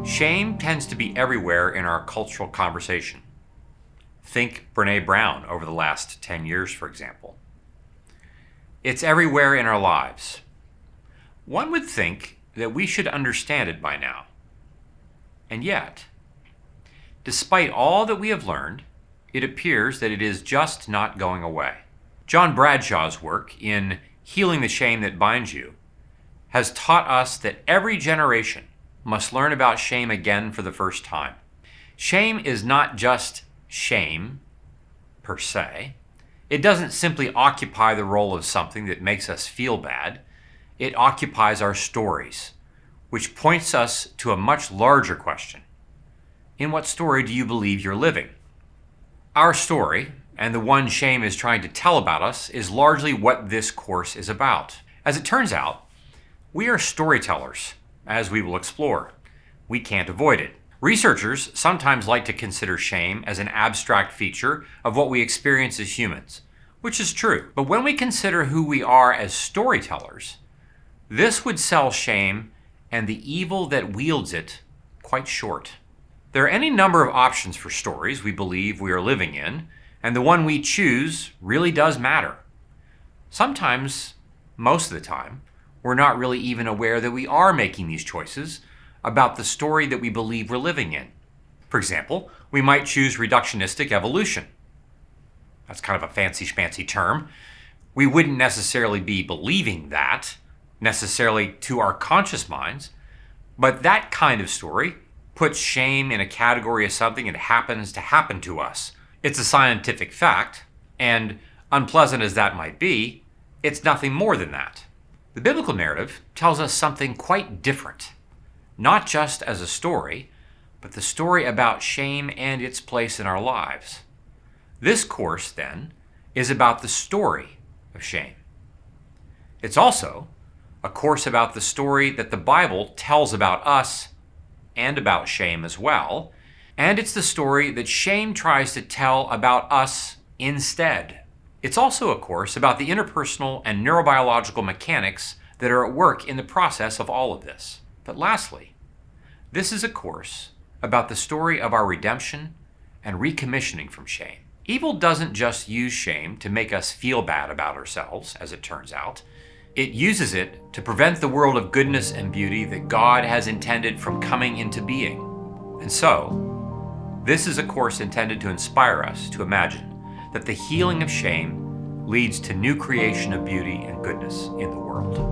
Shame tends to be everywhere in our cultural conversation. Think Brené Brown over the last 10 years, for example. It's everywhere in our lives. One would think that we should understand it by now. And yet, despite all that we have learned, it appears that it is just not going away. John Bradshaw's work in Healing the Shame That Binds You has taught us that every generation must learn about shame again for the first time. Shame is not just shame, per se. It doesn't simply occupy the role of something that makes us feel bad. It occupies our stories, which points us to a much larger question. In what story do you believe you're living? Our story, and the one shame is trying to tell about us, is largely what this course is about. As it turns out, we are storytellers, as we will explore. We can't avoid it. Researchers sometimes like to consider shame as an abstract feature of what we experience as humans, which is true. But when we consider who we are as storytellers, this would sell shame and the evil that wields it quite short. There are any number of options for stories we believe we are living in, and the one we choose really does matter. Sometimes, most of the time, we're not really even aware that we are making these choices about the story that we believe we're living in. For example, we might choose reductionistic evolution. That's kind of a fancy-schmancy term. We wouldn't necessarily be believing that, necessarily to our conscious minds, but that kind of story puts shame in a category of something that happens to happen to us. It's a scientific fact, and unpleasant as that might be, it's nothing more than that. The biblical narrative tells us something quite different, not just as a story, but the story about shame and its place in our lives. This course, then, is about the story of shame. It's also a course about the story that the Bible tells about us and about shame as well, and it's the story that shame tries to tell about us instead. It's also a course about the interpersonal and neurobiological mechanics that are at work in the process of all of this. But lastly, this is a course about the story of our redemption and recommissioning from shame. Evil doesn't just use shame to make us feel bad about ourselves, as it turns out. It uses it to prevent the world of goodness and beauty that God has intended from coming into being. And so, this is a course intended to inspire us to imagine that the healing of shame leads to new creation of beauty and goodness in the world.